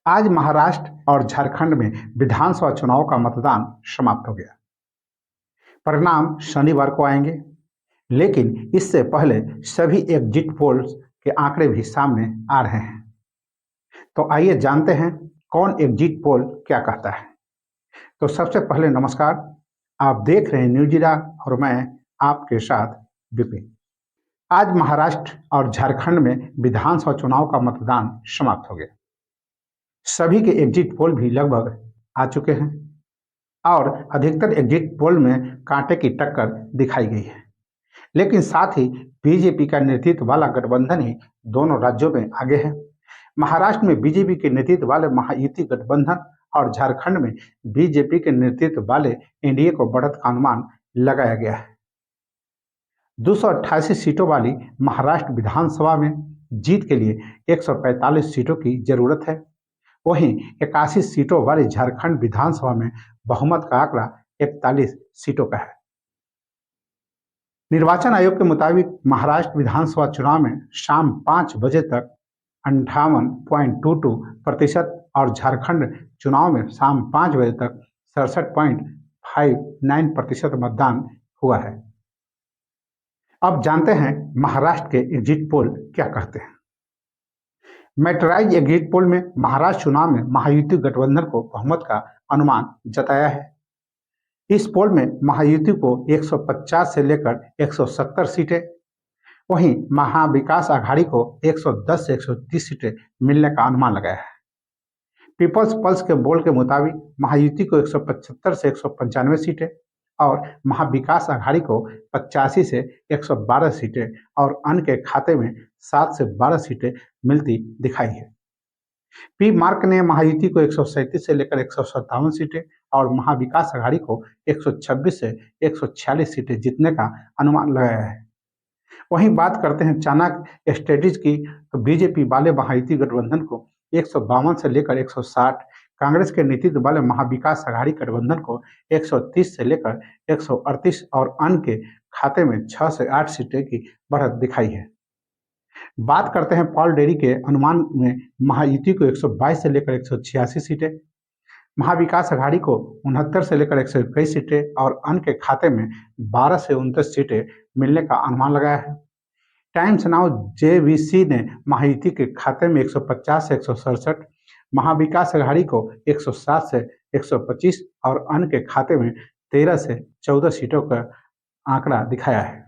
आज महाराष्ट्र और झारखंड में विधानसभा चुनाव का मतदान समाप्त हो गया। परिणाम शनिवार को आएंगे, लेकिन इससे पहले सभी एग्जिट पोल्स के आंकड़े भी सामने आ रहे हैं। तो आइए जानते हैं कौन एग्जिट पोल क्या कहता है। तो सबसे पहले नमस्कार, आप देख रहे हैं न्यूज़ और मैं आपके साथ विपिन। आज महाराष्ट्र और झारखंड में विधानसभा चुनाव का मतदान समाप्त हो गया। सभी के एग्जिट पोल भी लगभग आ चुके हैं और अधिकतर एग्जिट पोल में कांटे की टक्कर दिखाई गई है, लेकिन साथ ही बीजेपी का नेतृत्व वाला गठबंधन ही दोनों राज्यों में आगे है। महाराष्ट्र में बीजेपी के नेतृत्व वाले महायुति गठबंधन और झारखंड में बीजेपी के नेतृत्व वाले एनडीए को बढ़त का अनुमान लगाया गया है। 288 सीटों वाली महाराष्ट्र विधानसभा में जीत के लिए 145 सीटों की जरूरत है। वहीं 81 सीटों वाली झारखंड विधानसभा में बहुमत का आंकड़ा 41 सीटों का है। निर्वाचन आयोग के मुताबिक महाराष्ट्र विधानसभा चुनाव में शाम 5 बजे तक 58.22% और झारखंड चुनाव में शाम 5 बजे तक 67.59% मतदान हुआ है। अब जानते हैं महाराष्ट्र के एग्जिट पोल क्या कहते हैं। मैट्राइज एग्जिट पोल में महाराष्ट्र चुनाव में महायुति गठबंधन को बहुमत का अनुमान जताया है। इस पोल में महायुति को 150 से लेकर 170 सीटें, वहीं महाविकास आघाड़ी को 110 से 130 सीटें मिलने का अनुमान लगाया है। पीपल्स पल्स के पोल के मुताबिक महायुति को 175 से 195 सीटें और महाविकास आघाड़ी को 85 से 112 सीटें और अन्य के खाते में 7 से 12 सीटें मिलती दिखाई है। पी मार्क ने महायुति को 137 से लेकर 157 सीटें और महाविकास आघाड़ी को 126 से 146 सीटें जीतने का अनुमान लगाया है। वहीं बात करते हैं चाणक्य स्ट्रेटेजी की, तो बीजेपी वाले महायुति गठबंधन को 152 से लेकर 160, कांग्रेस के नेतृत्व वाले महाविकास आघाड़ी गठबंधन को 130 से लेकर 138 और अन्य के खाते में 6 से 8 सीटें की बढ़त दिखाई है। बात करते हैं पॉल डेरी के अनुमान में महायुति को 122 से लेकर 186 सीटें, महाविकास आघाड़ी को 69 से लेकर 121 सीटें और अन्य के खाते में 12 से 29 सीटें मिलने का अनुमान लगाया है। टाइम्स नाउ जेवीसी ने महायुति के खाते में 150 से 167, महाविकास आघाड़ी को 107 से 125 और अन्य के खाते में 13 से 14 सीटों का आंकड़ा दिखाया है।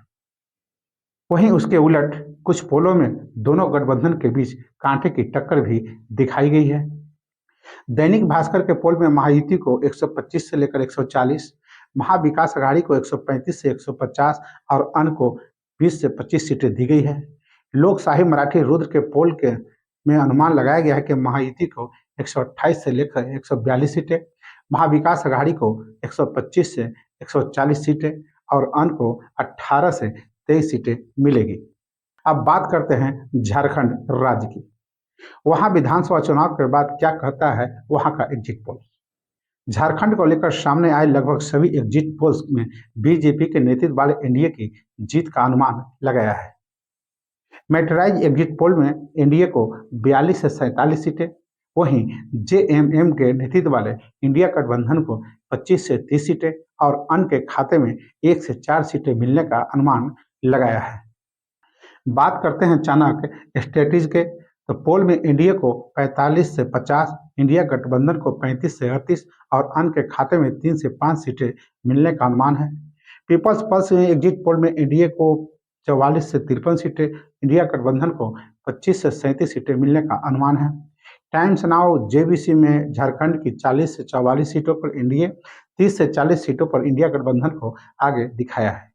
वहीं उसके उलट कुछ पोलों में दोनों गठबंधन के बीच कांटे की टक्कर भी दिखाई गई है। दैनिक भास्कर के पोल में महायुति को 125 से लेकर 140, महाविकास आघाड़ी को 135 से 150 और अन्य को 20 से 25 सीटें दी गई है। लोकशाही मराठी रुद्र के पोल के में अनुमान लगाया गया है कि महायुति को 128 से लेकर 142 सीटें, महाविकास आघाड़ी को 125 से 140 सीटें और अन्य को 18 से 23 सीटें मिलेगी। अब बात करते हैं झारखंड राज्य की। वहां विधानसभा चुनाव के बाद क्या कहता है वहां का एग्जिट पोल। झारखंड को लेकर सामने आए लगभग सभी एग्जिट पोल्स में बीजेपी के नेतृत्व वाले एनडीए की जीत का अनुमान लगाया है। मैट्राइज एग्जिट पोल में एनडीए को 42 से 47 सीटें, वहीं जेएमएम के नेतृत्व वाले इंडिया गठबंधन को 25 से 30 सीटें और अन्य के खाते में 1 से 4 सीटें मिलने का अनुमान लगाया है। बात करते हैं चाणक्य स्ट्रेटेजी के, तो पोल में एनडीए को 45 से 50, इंडिया गठबंधन को 35 से 38 और अन्य के खाते में 3 से 5 सीटें मिलने का अनुमान है। पीपल्स पल्स में एग्जिट पोल में एनडीए को 44 से 53 सीटें, इंडिया गठबंधन को 25 से 37 सीटें मिलने का अनुमान है। टाइम्स नाउ जेबीसी में झारखंड की 40 से 44 सीटों पर एनडीए, 30 से 40 सीटों पर इंडिया गठबंधन को आगे दिखाया है।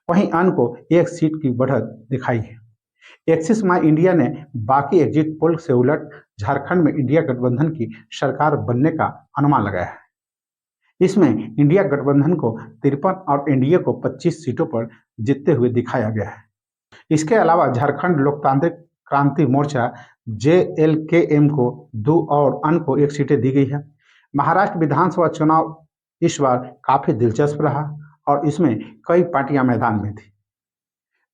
वहीं अन्य को 1 सीट की बढ़त दिखाई है। एक्सिस माई इंडिया ने बाकी एग्जिट पोल से उलट झारखंड में इंडिया गठबंधन की सरकार बनने का अनुमान लगाया है। इसमें इंडिया गठबंधन को 53 और एनडीए को 25 सीटों पर जीतते हुए दिखाया गया है। इसके अलावा झारखंड लोकतांत्रिक क्रांति मोर्चा जेएलकेएम को 2 और अन्य को 1 सीटें दी गई है। महाराष्ट्र विधानसभा चुनाव इस बार काफी दिलचस्प रहा और इसमें कई पार्टियां मैदान में थी,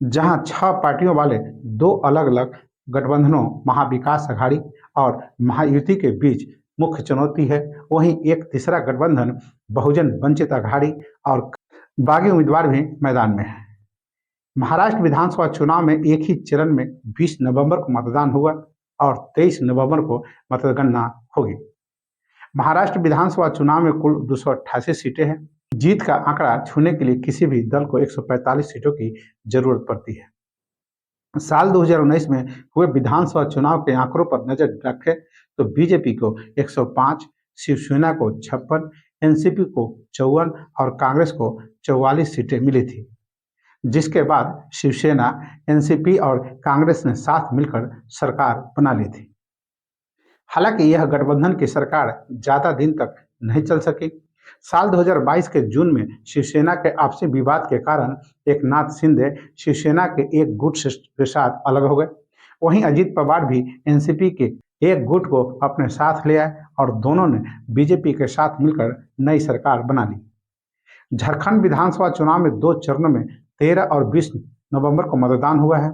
जहां 6 पार्टियों वाले 2 अलग अलग गठबंधनों महाविकास आघाड़ी और महायुति के बीच मुख्य चुनौती है, वहीं एक तीसरा गठबंधन बहुजन वंचित अघाड़ी और बागी उम्मीदवार भी मैदान में है। महाराष्ट्र विधानसभा चुनाव में एक ही चरण में 20 नवंबर को मतदान हुआ और 23 नवंबर को मतगणना होगी। महाराष्ट्र विधानसभा चुनाव में कुल 288 सीटें हैं। जीत का आंकड़ा छूने के लिए किसी भी दल को 145 सीटों की जरूरत पड़ती है। साल 2019 में हुए विधानसभा चुनाव के आंकड़ों पर नजर रखें तो बीजेपी को 105, शिवसेना को 56, एनसीपी को 54 और कांग्रेस को 44 सीटें मिली थी, जिसके बाद शिवसेना, एनसीपी और कांग्रेस ने साथ मिलकर सरकार बना ली थी। हालांकि यह गठबंधन की सरकार ज्यादा दिन तक नहीं चल सकी। साल 2022 के जून में शिवसेना के आपसी विवाद के कारण एकनाथ शिंदे शिवसेना के एक गुट के साथ अलग हो गए। वहीं अजित पवार भी एनसीपी के एक गुट को अपने साथ ले आए और दोनों ने बीजेपी के साथ मिलकर नई सरकार बना ली। झारखंड विधानसभा चुनाव में 2 चरणों में 13 और 20 नवंबर को मतदान हुआ है।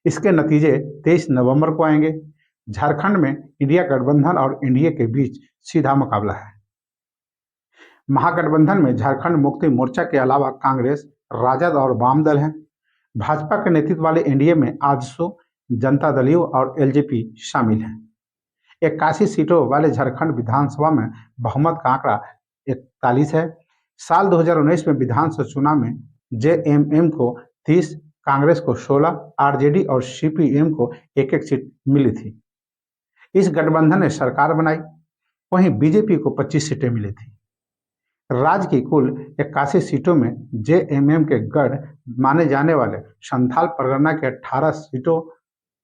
इसके नतीजे 23 नवंबर को आएंगे। झारखंड में इंडिया गठबंधन और एनडीए के बीच सीधा मुकाबला है। महागठबंधन में झारखंड मुक्ति मोर्चा के अलावा कांग्रेस, राजद और वाम दल हैं। भाजपा के नेतृत्व वाले एनडीए में आजसू, जनता दल यू और एलजेपी शामिल हैं। 81 सीटों वाले झारखंड विधानसभा में बहुमत का आंकड़ा 41 है। साल 2019 में विधानसभा चुनाव में जेएमएम को 30, कांग्रेस को 16, आरजेडी और सीपीएम को एक सीट मिली थी। इस गठबंधन ने सरकार बनाई। वहीं बीजेपी को 25 सीटें मिली थी। राज्य की कुल 81 सीटों में जेएमएम के गढ़ माने जाने वाले संथाल परगना के 18 सीटों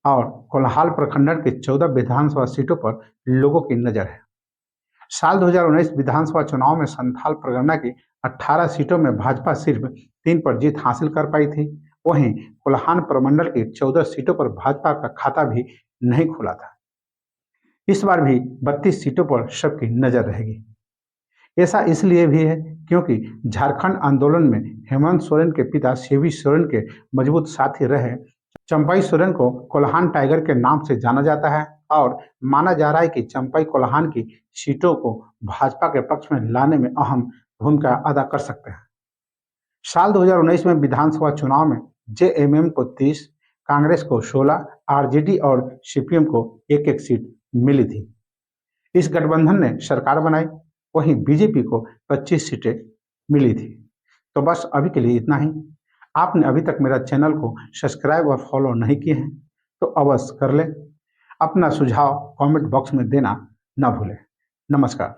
और कोल्हान प्रखंड के 14 विधानसभा सीटों पर लोगों की नजर है। साल 2019 विधानसभा चुनाव में संथाल परगना की 18 सीटों में भाजपा सिर्फ 3 पर जीत हासिल कर पाई थी। वहीं कोल्हान प्रमंडल की 14 सीटों पर भाजपा का खाता भी नहीं खुला था। इस बार भी 32 सीटों पर सबकी नजर रहेगी। ऐसा इसलिए भी है क्योंकि झारखंड आंदोलन में हेमंत सोरेन के पिता शिवी सोरेन के मजबूत साथी रहे चंपई सोरेन को कोल्हान टाइगर के नाम से जाना जाता है और माना जा रहा है कि चंपई कोल्हान की सीटों को भाजपा के पक्ष में लाने में अहम भूमिका अदा कर सकते हैं। साल 2019 में विधानसभा चुनाव में जेएमएम को 30, कांग्रेस को 16, आरजेडी और सीपीएम को एक सीट मिली थी। इस गठबंधन ने सरकार बनाई। वहीं बीजेपी को 25 सीटें मिली थी। तो बस अभी के लिए इतना ही। आपने अभी तक मेरा चैनल को सब्सक्राइब और फॉलो नहीं किए हैं तो अवश्य कर लें। अपना सुझाव कमेंट बॉक्स में देना न भूलें। नमस्कार।